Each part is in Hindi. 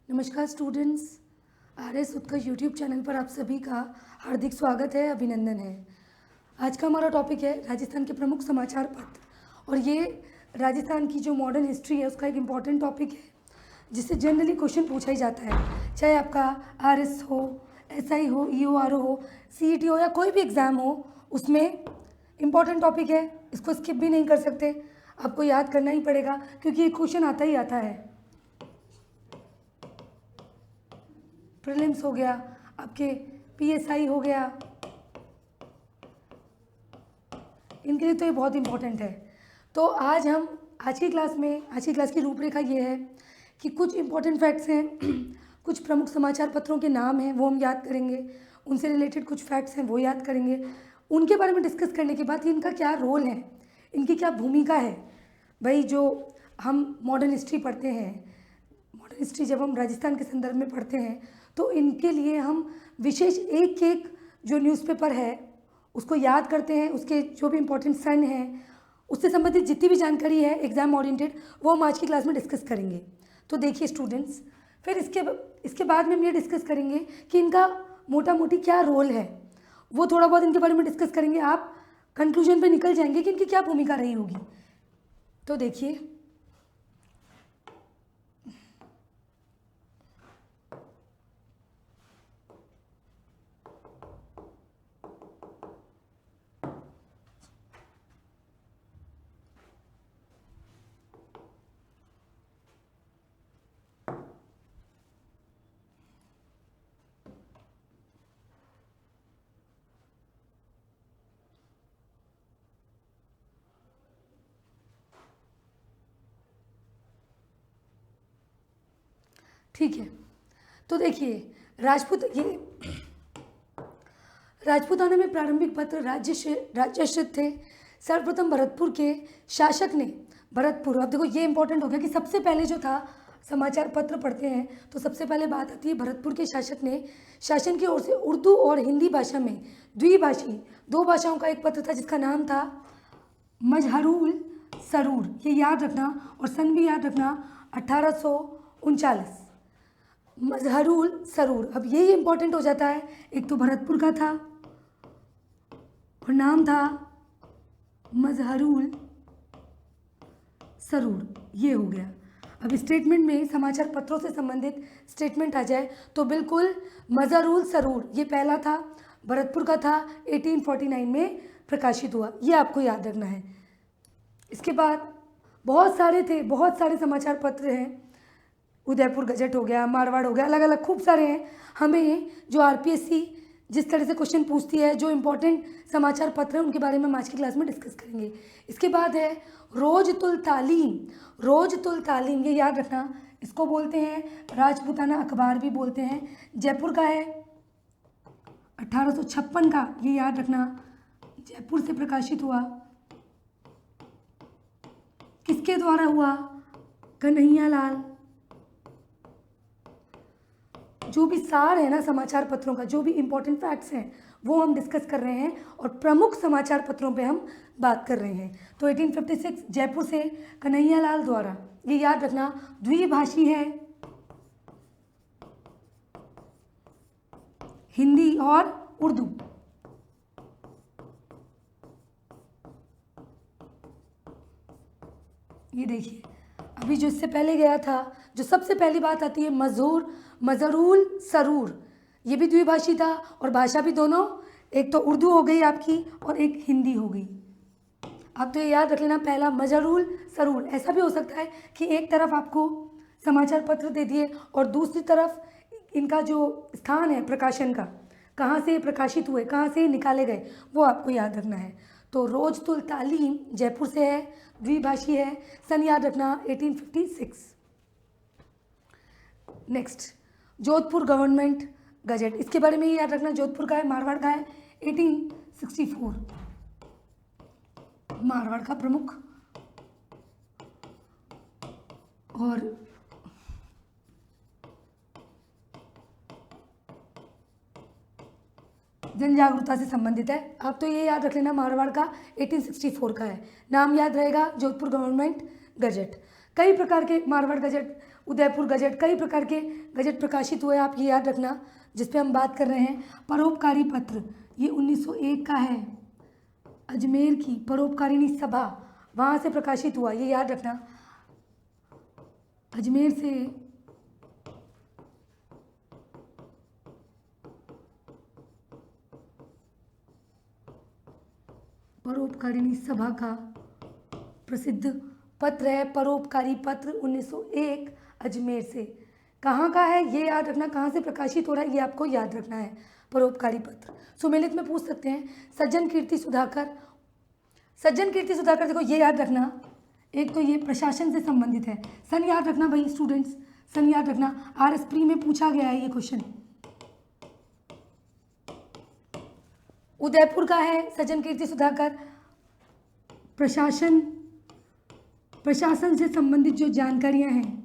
नमस्कार स्टूडेंट्स, आर.एस. उत्कर्ष यूट्यूब चैनल पर आप सभी का हार्दिक स्वागत है, अभिनंदन है। आज का हमारा टॉपिक है राजस्थान के प्रमुख समाचार पत्र और ये राजस्थान की जो मॉडर्न हिस्ट्री है उसका एक इम्पॉर्टेंट टॉपिक है जिससे जनरली क्वेश्चन पूछा ही जाता है, चाहे आपका आर.एस. हो, एस.आई. हो, ई.ओ.आर.ओ. हो, सी.ई.टी. हो या कोई भी एग्ज़ाम हो, उसमें इम्पॉर्टेंट टॉपिक है, इसको स्किप भी नहीं कर सकते, आपको याद करना ही पड़ेगा क्योंकि ये क्वेश्चन आता ही आता है। प्रीलिम्स हो गया, आपके पीएसआई हो गया, इनके लिए तो ये बहुत इम्पोर्टेंट है। तो आज की क्लास की रूपरेखा ये है कि कुछ इम्पोर्टेंट फैक्ट्स हैं, कुछ प्रमुख समाचार पत्रों के नाम हैं वो हम याद करेंगे, उनसे रिलेटेड कुछ फैक्ट्स हैं वो याद करेंगे। उनके बारे में डिस्कस करने के बाद इनका क्या रोल है, इनकी क्या भूमिका है। भाई जो हम मॉडर्न हिस्ट्री पढ़ते हैं, मॉडर्न हिस्ट्री जब हम राजस्थान के संदर्भ में पढ़ते हैं तो इनके लिए हम विशेष एक एक जो न्यूज़पेपर है उसको याद करते हैं, उसके जो भी इम्पोर्टेंट सन हैं, उससे संबंधित जितनी भी जानकारी है एग्ज़ाम ओरिएंटेड वो हम आज की क्लास में डिस्कस करेंगे। तो देखिए स्टूडेंट्स, फिर इसके बाद में हम ये डिस्कस करेंगे कि इनका मोटा मोटी क्या रोल है, वो थोड़ा बहुत इनके बारे में डिस्कस करेंगे। आप कंक्लूजन पे निकल जाएंगे कि इनकी क्या भूमिका रही होगी। तो देखिए, ठीक है, तो देखिए राजपूताना में प्रारंभिक पत्र राज्याश्रित थे। सर्वप्रथम भरतपुर के शासक ने भरतपुर, अब देखो ये इंपॉर्टेंट हो गया कि सबसे पहले जो था समाचार पत्र पढ़ते हैं तो सबसे पहले बात आती है भरतपुर के शासक ने शासन की ओर से उर्दू और हिंदी भाषा में द्विभाषी दो भाषाओं का एक पत्र था जिसका नाम था मजहरुल सरूर, ये याद रखना और सन भी याद रखना 1839। मजहरुल सरूर, अब यही इंपॉर्टेंट हो जाता है, एक तो भरतपुर का था और नाम था मजहरुल सरूर, ये हो गया। अब स्टेटमेंट में समाचार पत्रों से संबंधित स्टेटमेंट आ जाए तो बिल्कुल मजहरुल सरूर ये पहला था, भरतपुर का था, 1849 में प्रकाशित हुआ, ये आपको याद रखना है। इसके बाद बहुत सारे समाचार पत्र हैं, उदयपुर गजट हो गया, मारवाड़ हो गया, अलग अलग खूब सारे हैं। हमें जो आरपीएससी जिस तरह से क्वेश्चन पूछती है, जो इम्पोर्टेंट समाचार पत्र हैं उनके बारे में हम आज की क्लास में डिस्कस करेंगे। इसके बाद है रोजतुल तालीम, ये याद रखना, इसको बोलते हैं राजपूताना अखबार भी बोलते हैं। जयपुर का है, 1856 का, ये याद रखना, जयपुर से प्रकाशित हुआ। किसके द्वारा हुआ? कन्हैया लाल। जो भी सार है ना समाचार पत्रों का, जो भी इम्पोर्टेंट फैक्ट्स हैं वो हम डिस्कस कर रहे हैं और प्रमुख समाचार पत्रों पे हम बात कर रहे हैं। तो 1856 जयपुर से कन्हैया लाल द्वारा, ये याद रखना, द्विभाषी है, हिंदी और उर्दू। ये देखिए, अभी जो इससे पहले गया था, जो सबसे पहली बात आती है मजहरुल सरूर, ये भी द्विभाषी था और भाषा भी दोनों, एक तो उर्दू हो गई आपकी और एक हिंदी हो गई। आप तो ये याद रख लेना, पहला मजहरुल सरूर। ऐसा भी हो सकता है कि एक तरफ आपको समाचार पत्र दे दिए और दूसरी तरफ इनका जो स्थान है प्रकाशन का, कहाँ से प्रकाशित हुए, कहाँ से निकाले गए, वो आपको याद रखना है। तो रोजतुल तालीम जयपुर से है, द्विभाषी है, सन याद रखना 1856। नेक्स्ट, जोधपुर गवर्नमेंट गजट, इसके बारे में याद रखना, जोधपुर का है, मारवाड़ का है, 1864, मारवाड़ का प्रमुख। और जन जागरूकता से संबंधित है, आप तो ये याद रख लेना, मारवाड़ का 1864 का है, नाम याद रहेगा जोधपुर गवर्नमेंट गजट। कई प्रकार के मारवाड़ गजट, उदयपुर गजट, कई प्रकार के गजट प्रकाशित हुए, आप ये याद रखना। जिस पे हम बात कर रहे हैं परोपकारी पत्र, ये 1901 का है। अजमेर की परोपकारिणी सभा, वहाँ से प्रकाशित हुआ, ये याद रखना। अजमेर से परोपकारिणी सभा का प्रसिद्ध पत्र है परोपकारी पत्र 1901 अजमेर से। कहाँ का है ये याद रखना, कहाँ से प्रकाशित हो रहा है ये आपको याद रखना है, परोपकारी पत्र। सुमेलित में पूछ सकते हैं सज्जन कीर्ति सुधाकर। सज्जन कीर्ति सुधाकर देखो ये याद रखना, एक तो ये प्रशासन से संबंधित है। सन याद रखना भाई स्टूडेंट्स, सन याद रखना, RS प्री में पूछा गया है ये क्वेश्चन। उदयपुर का है सज्जन कीर्ति सुधाकर, प्रशासन से संबंधित जो जानकारियां हैं,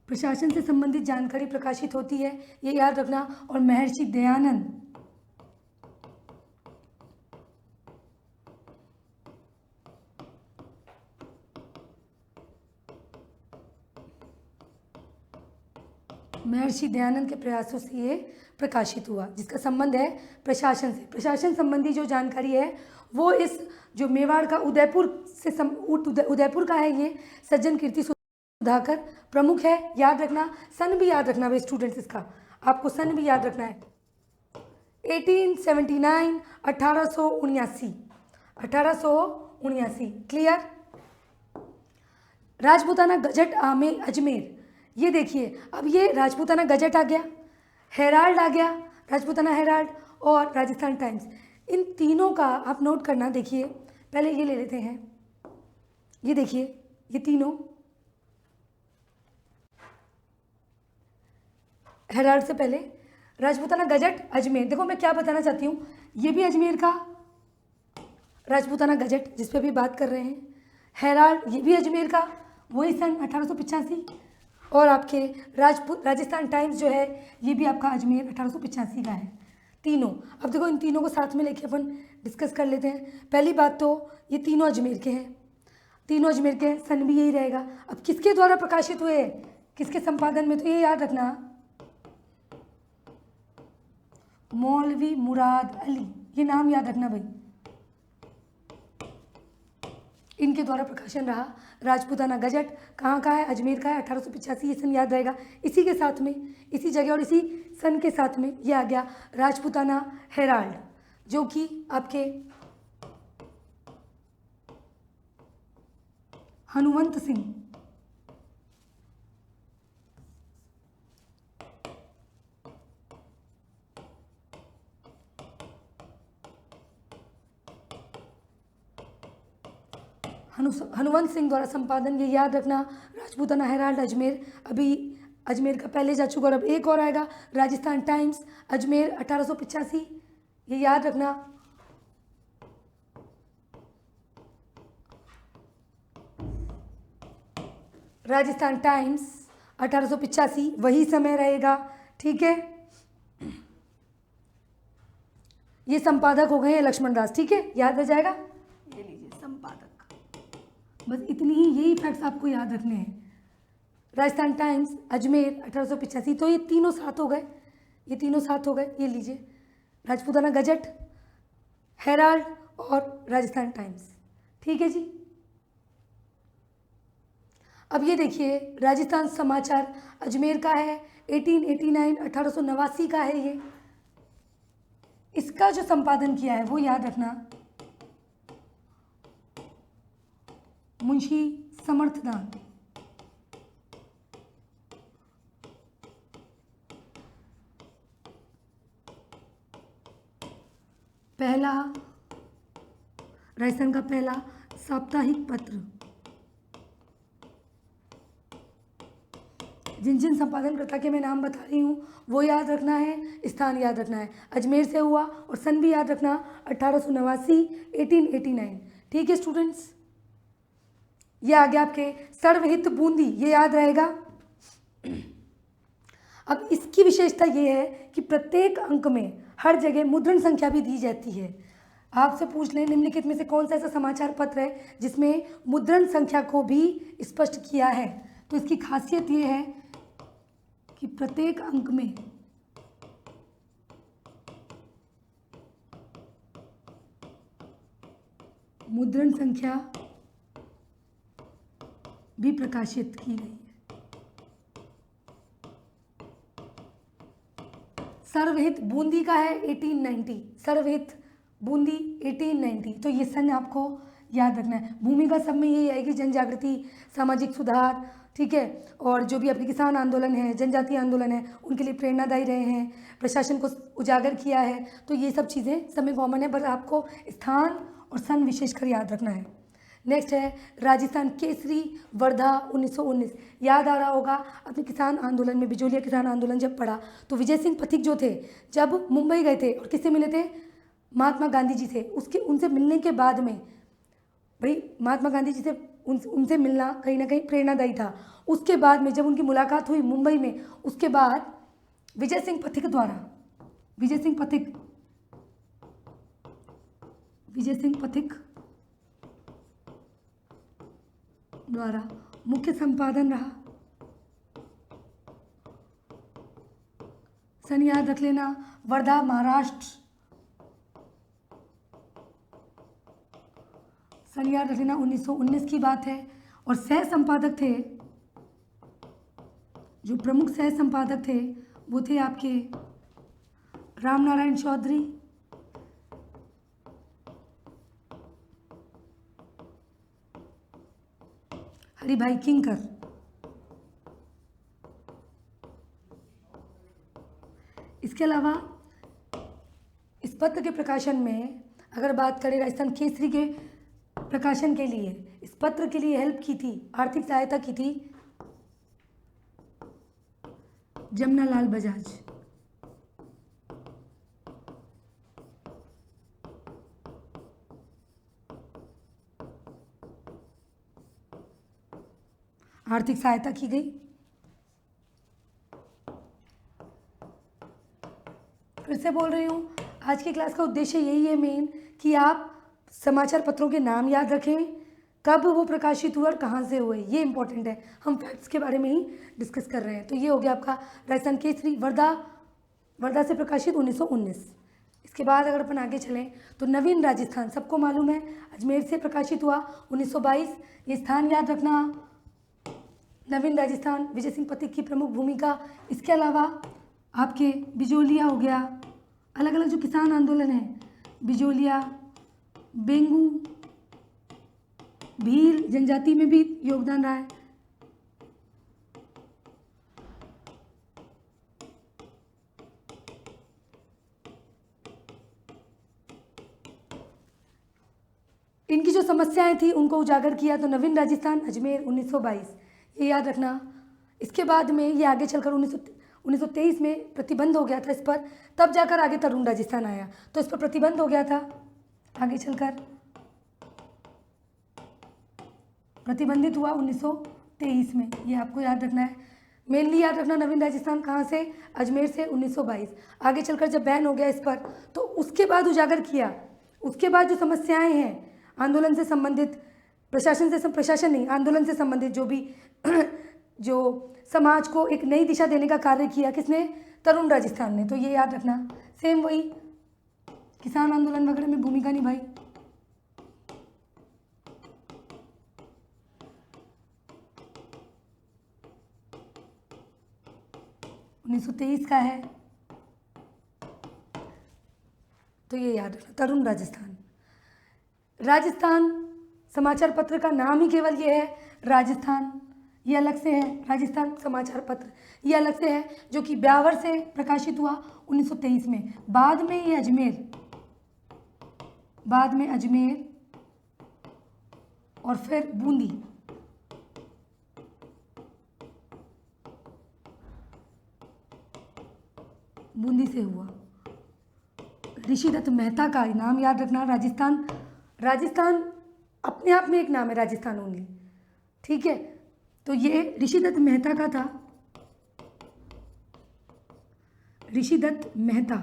प्रशासन से संबंधित जानकारी प्रकाशित होती है, ये याद रखना। और महर्षि दयानंद, महर्षि दयानंद के प्रयासों से ये प्रकाशित हुआ, जिसका संबंध है प्रशासन से। प्रशासन संबंधी जो जानकारी है वो इस जो मेवाड़ का उदयपुर से उदयपुर का है, ये सज्जन कीर्ति सुधाकर प्रमुख है, याद रखना। सन भी याद रखना भाई स्टूडेंट्स, इसका आपको सन भी याद रखना है। 1879 1879 क्लियर। राजपूताना गजट अजमेर, ये देखिए अब ये राजपूताना गजट आ गया, हेराल्ड आ गया, राजपूताना हेराल्ड और राजस्थान टाइम्स। इन तीनों का आप नोट करना। देखिए पहले ये ले लेते हैं, ये देखिए ये तीनों हेराल्ड से पहले राजपूताना गजट अजमेर। देखो मैं क्या बताना चाहती हूँ, ये भी अजमेर का राजपूताना गजट जिस पे भी बात कर रहे हैं। हेराल्ड ये भी अजमेर का, वही सन 1885। और आपके राजस्थान टाइम्स जो है ये भी आपका अजमेर 1885 का है, तीनों। अब देखो इन तीनों को साथ में लेके अपन डिस्कस कर लेते हैं। पहली बात तो ये तीनों अजमेर के हैं, तीनों अजमेर के हैं, सन भी यही रहेगा। अब किसके द्वारा प्रकाशित हुए, किसके संपादन में, तो ये याद रखना मौलवी मुराद अली, ये नाम याद रखना भाई, इनके द्वारा प्रकाशन रहा। राजपूताना गजट कहाँ का है, अजमेर का है, 1885, ये सन याद रहेगा। इसी के साथ में, इसी जगह और इसी सन के साथ में ये आ गया राजपूताना हेराल्ड, जो कि आपके हनुमंत सिंह हनुमंत सिंह द्वारा संपादन, ये याद रखना। राजपूताना हेराल्ड अजमेर, अभी अजमेर का पहले जा चुका और अब एक और आएगा राजस्थान टाइम्स अजमेर 1885, ये याद रखना। राजस्थान टाइम्स 1885 वही समय रहेगा, ठीक है। ये संपादक हो गए लक्ष्मण दास, ठीक है, याद रह जाएगा। ये लीजिए संपादक, बस इतनी ही, यही फैक्ट्स आपको याद रखने हैं। राजस्थान टाइम्स अजमेर 1885, तो ये तीनों साथ हो गए, ये तीनों साथ हो गए। ये लीजिए राजपूताना गजट, हेराल्ड और राजस्थान टाइम्स, ठीक है जी। अब ये देखिए राजस्थान समाचार अजमेर का है, 1889 1889 का है ये। इसका जो संपादन किया है वो याद रखना मुंशी समर्थदान। पहला राजस्थान का पहला साप्ताहिक पत्र। जिन जिन संपादनकर्ता के मैं नाम बता रही हूँ वो याद रखना है, स्थान याद रखना है। अजमेर से हुआ और सन भी याद रखना 1889 1889, ठीक है स्टूडेंट्स। ये आ गया आपके सर्वहित बूंदी, ये याद रहेगा। अब इसकी विशेषता ये है कि प्रत्येक अंक में हर जगह मुद्रण संख्या भी दी जाती है। आपसे पूछ लें निम्नलिखित में से कौन सा ऐसा समाचार पत्र है जिसमें मुद्रण संख्या को भी स्पष्ट किया है। तो इसकी खासियत ये है कि प्रत्येक अंक में मुद्रण संख्या भी प्रकाशित की गई है। सर्वहित बूंदी का है 1890, सर्वहित बूंदी 1890। तो ये सन आपको याद रखना है। भूमिका सब में यही आएगी, जन जागृति, सामाजिक सुधार, ठीक है, और जो भी आपके किसान आंदोलन है, जनजातीय आंदोलन है, उनके लिए प्रेरणादायी रहे हैं, प्रशासन को उजागर किया है। तो ये सब चीज़ें सब में कॉमन है, बस आपको स्थान और सन विशेषकर याद रखना है। नेक्स्ट है राजस्थान केसरी वर्धा 1919। याद आ रहा होगा अपने किसान आंदोलन में, बिजोलिया किसान आंदोलन जब पढ़ा तो विजय सिंह पथिक जो थे जब मुंबई गए थे और किससे मिले थे, महात्मा गांधी जी से। उसके उनसे मिलने के बाद में भाई महात्मा गांधी जी से उनसे मिलना कहीं ना कहीं प्रेरणादायी था। उसके बाद में जब उनकी मुलाकात हुई मुंबई में, उसके बाद विजय सिंह पथिक द्वारा मुख्य संपादन रहा। सन याद रख लेना, वर्धा महाराष्ट्र। सन याद रख लेना 1919 की बात है। और सह संपादक थे, जो प्रमुख सह संपादक थे वो थे आपके रामनारायण चौधरी, हरिभाई किंकर। इसके अलावा इस पत्र के प्रकाशन में अगर बात करें, राजस्थान केसरी के प्रकाशन के लिए इस पत्र के लिए हेल्प की थी, आर्थिक सहायता की थी जमनालाल बजाज। आर्थिक सहायता की गई। फिर से बोल रही हूँ, आज की क्लास का उद्देश्य यही है मेन कि आप समाचार पत्रों के नाम याद रखें, कब वो प्रकाशित हुए और कहाँ से हुए, ये इंपॉर्टेंट है। हम फैक्ट्स के बारे में ही डिस्कस कर रहे हैं। तो ये हो गया आपका राजस्थान केसरी वर्धा से प्रकाशित 1919। इसके बाद अगर अपन आगे चलें तो नवीन राजस्थान सबको मालूम है, अजमेर से प्रकाशित हुआ 1922। ये स्थान याद रखना, नवीन राजस्थान, विजय सिंह पथिक की प्रमुख भूमिका। इसके अलावा आपके बिजोलिया हो गया, अलग अलग जो किसान आंदोलन है, बिजोलिया, बेंगू, भील जनजाति में भी योगदान रहा है। इनकी जो समस्याएं थी उनको उजागर किया। तो नवीन राजस्थान, अजमेर 1922, ये याद रखना। इसके बाद में ये आगे चलकर 1923 में प्रतिबंध हो गया था इस पर, तब जाकर आगे तरुण राजस्थान आया। तो इस पर प्रतिबंध हो गया था, आगे चलकर प्रतिबंधित हुआ 1923 में, ये आपको याद रखना है। मेनली याद रखना नवीन राजस्थान कहाँ से, अजमेर से 1922। आगे चलकर जब बैन हो गया इस पर तो उसके बाद उजागर किया। उसके बाद जो समस्याएं हैं आंदोलन से संबंधित, प्रशासन नहीं, आंदोलन से संबंधित जो भी जो समाज को एक नई दिशा देने का कार्य किया, किसने, तरुण राजस्थान ने। तो ये याद रखना। सेम वही किसान आंदोलन वगैरह में भूमिका निभाई। (1923) का है, तो ये याद रखना, तरुण राजस्थान। राजस्थान समाचार पत्र का नाम ही केवल ये है राजस्थान, ये अलग से है। राजस्थान समाचार पत्र ये अलग से है, जो कि ब्यावर से प्रकाशित हुआ 1923 में। बाद में ये अजमेर और फिर बूंदी से हुआ। ऋषिदत्त मेहता का नाम याद रखना। राजस्थान अपने आप में एक नाम है, राजस्थान ओनली, ठीक है। तो ये ऋषिदत्त मेहता का था, ऋषिदत्त मेहता।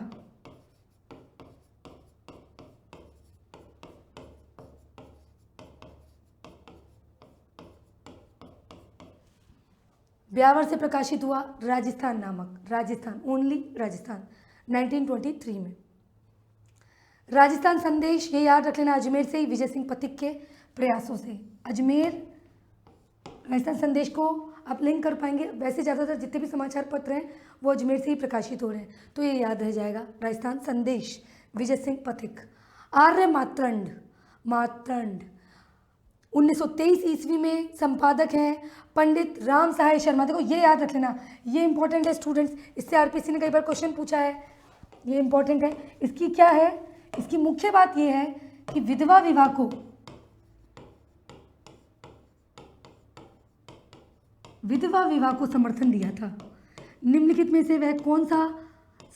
ब्यावर से प्रकाशित हुआ राजस्थान नामक, राजस्थान, ओनली राजस्थान, 1923 में। राजस्थान संदेश, ये याद रख लेना, अजमेर से ही विजय सिंह पथिक के प्रयासों से। अजमेर, राजस्थान संदेश को आप लिंक कर पाएंगे। वैसे ज़्यादातर जितने भी समाचार पत्र हैं वो अजमेर से ही प्रकाशित हो रहे हैं, तो ये याद रह जाएगा। राजस्थान संदेश, विजय सिंह पथिक। आर्य मातरंड, मातरंड 1923 ईस्वी में संपादक हैं पंडित राम सहाय शर्मा। देखो ये याद रख लेना, ये इंपॉर्टेंट है स्टूडेंट्स, इससे आरपीएससी ने कई बार क्वेश्चन पूछा है, ये इंपॉर्टेंट है। इसकी क्या है, इसकी मुख्य बात ये है कि विधवा विवाह को, विधवा विवाह को समर्थन दिया था। निम्नलिखित में से वह कौन सा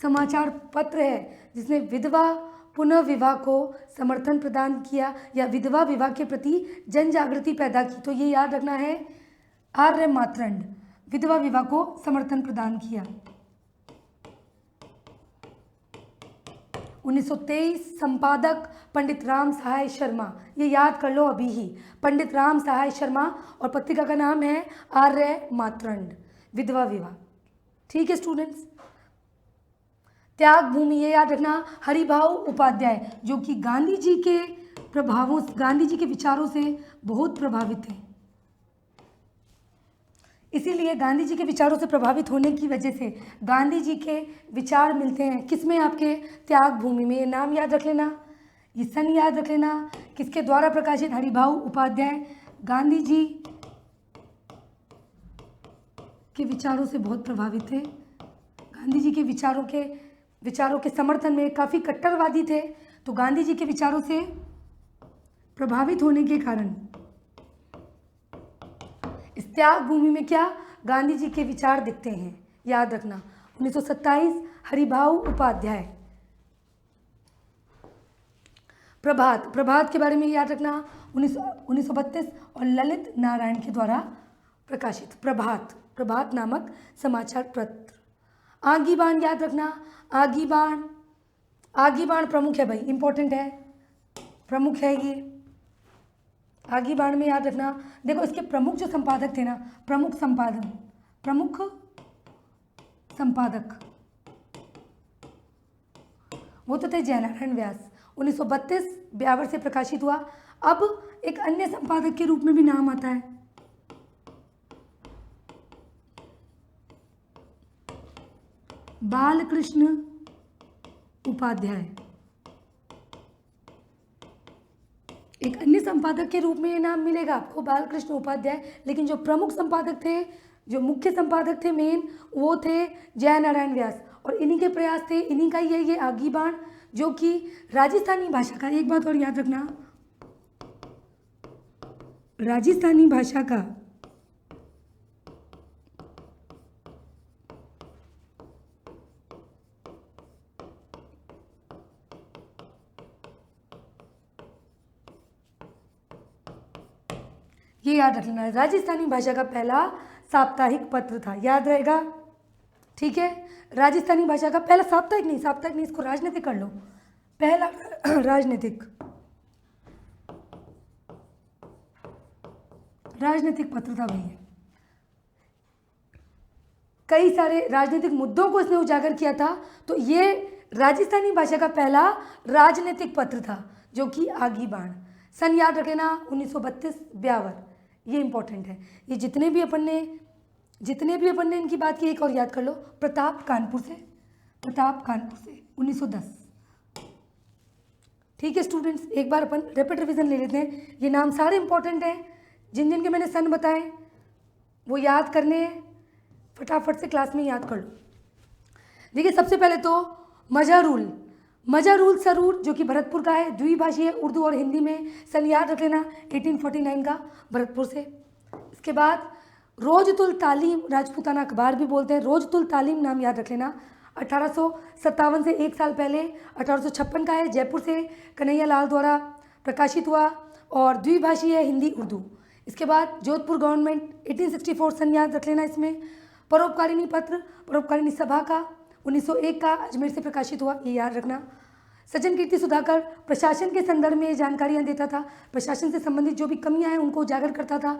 समाचार पत्र है जिसने विधवा पुनः विवाह को समर्थन प्रदान किया या विधवा विवाह के प्रति जन जागृति पैदा की? तो ये याद रखना है, आर्य मातरंड, विधवा विवाह को समर्थन प्रदान किया। 1923 संपादक पंडित राम सहाय शर्मा, ये याद कर लो अभी ही, पंडित राम सहाय शर्मा, और पत्रिका का नाम है आर्य मातरंड, विधवा विवाह। ठीक है स्टूडेंट्स। त्याग भूमि, ये याद रखना, हरिभाऊ उपाध्याय, जो कि गांधी जी के प्रभावों, गांधी जी के विचारों से बहुत प्रभावित थे। इसीलिए गांधी जी के विचारों से प्रभावित होने की वजह से गांधी जी के विचार मिलते हैं किसमें, आपके त्याग भूमि में। ये नाम याद रख लेना, ये सन याद रख लेना, किसके द्वारा प्रकाशित, हरिभाऊ उपाध्याय। गांधी जी के विचारों से बहुत प्रभावित थे, गांधी जी के विचारों के समर्थन में काफ़ी कट्टरवादी थे, तो गांधी जी के विचारों से प्रभावित होने के कारण इस त्याग भूमि में क्या, गांधी जी के विचार दिखते हैं, याद रखना। 1927 हरिभाऊ उपाध्याय। प्रभात, प्रभात के बारे में याद रखना, 1932 और ललित नारायण के द्वारा प्रकाशित प्रभात, प्रभात नामक समाचार पत्र। आगी बाण याद रखना, आगी बाण, आगी बाण प्रमुख है भाई, इंपॉर्टेंट है, प्रमुख है ये। आगी बाण में याद रखना, देखो इसके प्रमुख जो संपादक थे ना, प्रमुख संपादक वो तो थे जयनारायण व्यास। 1932 ब्यावर से प्रकाशित हुआ। अब एक अन्य संपादक के रूप में भी नाम आता है, बालकृष्ण उपाध्याय। एक अन्य संपादक के रूप में ये नाम मिलेगा आपको, बालकृष्ण उपाध्याय, लेकिन जो प्रमुख संपादक थे, जो मुख्य संपादक थे मेन, वो थे जयनारायण व्यास। और इन्हीं के प्रयास थे, इन्हीं का ये आगी बाण, जो कि राजस्थानी भाषा का, एक बात और याद रखना, राजस्थानी भाषा का ये याद रख लेना, राजस्थानी भाषा का पहला साप्ताहिक पत्र था, याद रहेगा। ठीक है, राजस्थानी भाषा का पहला साप्ताहिक नहीं, इसको राजनीतिक कर लो, पहला राजनीतिक पत्र था भैया। कई सारे राजनीतिक मुद्दों को इसने उजागर किया था, तो ये राजस्थानी भाषा का पहला राजनीतिक पत्र था, जो कि आगी बाण। सन याद रख लेना, 1932 ब्यावर, ये इंपॉर्टेंट है। ये जितने भी अपन ने इनकी बात की, एक और याद कर लो, प्रताप कानपुर से 1910। ठीक है स्टूडेंट्स, एक बार अपन रैपिड रिवीजन ले लेते हैं। ये नाम सारे इंपॉर्टेंट हैं, जिन के मैंने सन बताए वो याद करने हैं, फटाफट से क्लास में याद कर लो। देखिए सबसे पहले तो मजहरूल सरूर, जो कि भरतपुर का है, द्विभाषीय उर्दू और हिंदी में, सन याद रख लेना 1849 का, भरतपुर से। इसके बाद रोजतुल तालीम, राजपूताना अखबार भी बोलते हैं, रोजतुल तालीम नाम याद रख लेना, 1857 से एक साल पहले 1856 का है, जयपुर से कन्हैया लाल द्वारा प्रकाशित हुआ और द्विभाषीय है, हिंदी उर्दू। इसके बाद जोधपुर गवर्नमेंट 1864 सन याद रख लेना। इसमें परोपकारिणी पत्र, परोपकारिणी सभा का 1901 का, अजमेर से प्रकाशित हुआ, ये याद रखना। सज्जन कीर्ति सुधाकर प्रशासन के संदर्भ में जानकारियाँ देता था, प्रशासन से संबंधित जो भी कमियां हैं उनको उजागर करता था,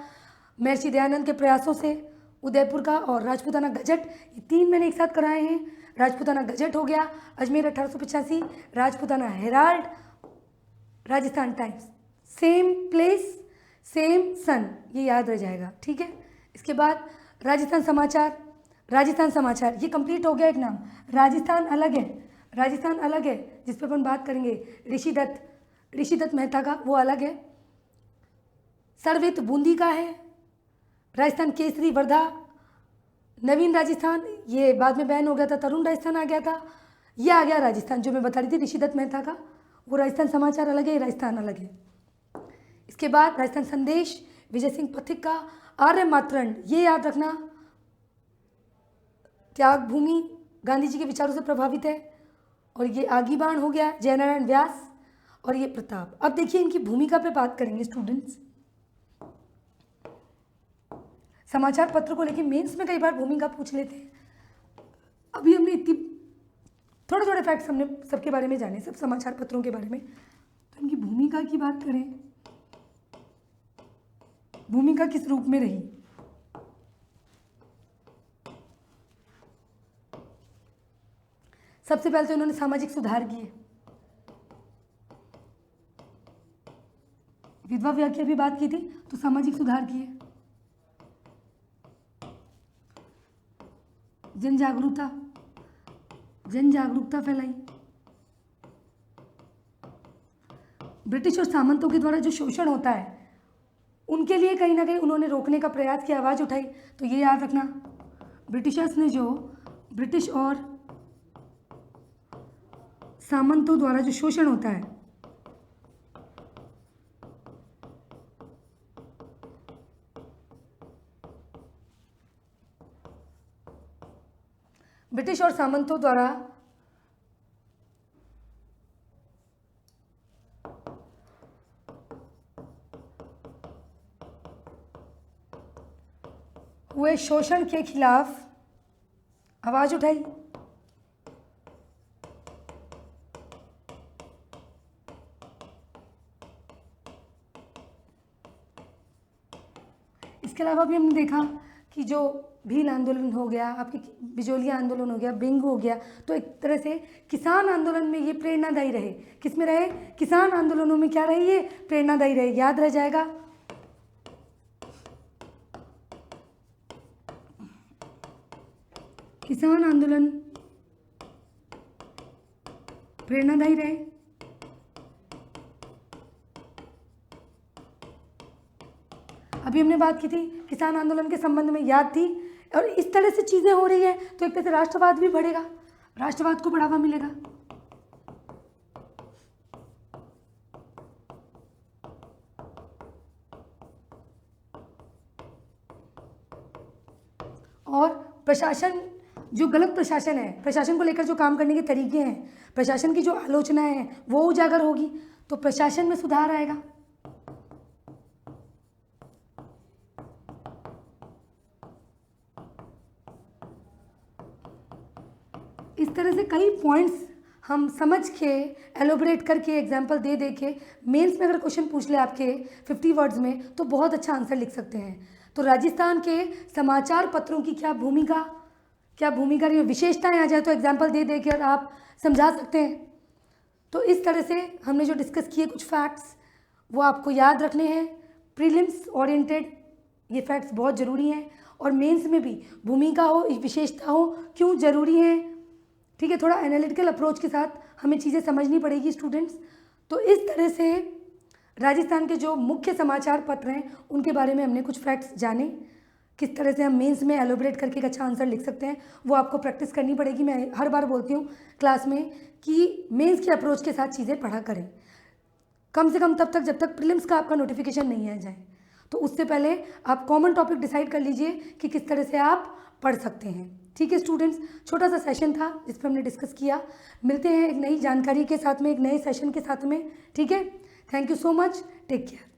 महर्षि दयानंद के प्रयासों से उदयपुर का और राजपूताना गजट, ये 3 मैंने एक साथ कराए हैं। राजपूताना गजट हो गया, Ajmer 1885, Rajputana Herald, Rajasthan Times, same place same सन, ये याद रह जाएगा, ठीक है। इसके बाद राजस्थान समाचार, राजस्थान समाचार ये कंप्लीट हो गया एक नाम। राजस्थान अलग है, राजस्थान अलग है जिस पर अपन बात करेंगे, ऋषि दत्त मेहता का, वो अलग है। सर्वित बूंदी का है। राजस्थान केसरी वर्धा, नवीन राजस्थान ये बाद में बैन हो गया था, तरुण राजस्थान आ गया था। ये आ गया राजस्थान जो मैं बता रही थी ऋषि दत्त मेहता का, वो राजस्थान समाचार अलग है, राजस्थान अलग है। इसके बाद राजस्थान संदेश, विजय सिंह पथिक का। आर्य मातरण ये याद रखना, त्याग भूमि गांधी जी के विचारों से प्रभावित है। और ये आगी बाण हो गया, जयनारायण व्यास, और ये प्रताप। अब देखिए इनकी भूमिका पे बात करेंगे स्टूडेंट्स। समाचार पत्र को लेकर मेंस में कई बार भूमिका पूछ लेते हैं। अभी हमने इतनी थोड़े थोड़े फैक्ट्स हमने सबके बारे में जाने, सब समाचार पत्रों के बारे में। तो इनकी भूमिका की बात करें, भूमिका किस रूप में रही। सबसे पहले तो इन्होंने सामाजिक सुधार किए। विधवा विवाह की अभी बात की थी, तो सामाजिक सुधार किए। जन जागरूकता फैलाई। ब्रिटिश और सामंतों के द्वारा जो शोषण होता है उनके लिए कहीं ना कहीं उन्होंने रोकने का प्रयास किया, आवाज़ उठाई। तो ये याद रखना, ब्रिटिशर्स ने जो ब्रिटिश और सामंतों द्वारा जो शोषण होता है ब्रिटिश और सामंतों द्वारा हुए शोषण के खिलाफ आवाज उठाई। इसके अलावा भी हमने देखा कि जो भील आंदोलन हो गया, आपकी बिजोलिया आंदोलन हो गया, बिंगू हो गया, तो एक तरह से किसान आंदोलन में ये प्रेरणादायी रहे। किस में रहे? किसान आंदोलनों में क्या रही? ये प्रेरणादायी रहे, याद रह जाएगा। किसान आंदोलन प्रेरणादायी रहे। अभी हमने बात की थी किसान आंदोलन के संबंध में, याद थी। और इस तरह से चीज़ें हो रही है तो एक तरह से राष्ट्रवाद भी बढ़ेगा, राष्ट्रवाद को बढ़ावा मिलेगा। और प्रशासन, जो गलत प्रशासन है, प्रशासन को लेकर जो काम करने के तरीके हैं, प्रशासन की जो आलोचनाएं हैं वो उजागर होगी, तो प्रशासन में सुधार आएगा। इस तरह से कई पॉइंट्स हम समझ के एलोबरेट करके एग्जाम्पल दे दे के मेंस में अगर क्वेश्चन पूछ ले आपके 50 वर्ड्स में तो बहुत अच्छा आंसर लिख सकते हैं। तो राजस्थान के समाचार पत्रों की क्या भूमिका रही, विशेषताएं आ जाए तो एग्जाम्पल दे दे के आप समझा सकते हैं। तो इस तरह से हमने जो डिस्कस किए कुछ फैक्ट्स वो आपको याद रखने हैं। प्रीलिम्स ओरिएंटेड ये फैक्ट्स बहुत ज़रूरी हैं, और मेंस में भी भूमिका हो, विशेषता हो, क्यों ज़रूरी है। ठीक है, थोड़ा एनालिटिकल अप्रोच के साथ हमें चीज़ें समझनी पड़ेगी स्टूडेंट्स। तो इस तरह से राजस्थान के जो मुख्य समाचार पत्र हैं उनके बारे में हमने कुछ फैक्ट्स जाने। किस तरह से हम मेंस में एलोबरेट करके एक अच्छा आंसर लिख सकते हैं वो आपको प्रैक्टिस करनी पड़ेगी। मैं हर बार बोलती हूँ क्लास में कि मेंस के अप्रोच के साथ चीज़ें पढ़ा करें, कम से कम तब तक जब तक प्रीलिम्स का आपका नोटिफिकेशन नहीं आ जाए। तो उससे पहले आप कॉमन टॉपिक डिसाइड कर लीजिए कि किस तरह से आप पढ़ सकते हैं। ठीक है स्टूडेंट्स, छोटा सा सेशन था जिस पर हमने डिस्कस किया। मिलते हैं एक नई जानकारी के साथ में, एक नए सेशन के साथ में। ठीक है, thank you so much, take care.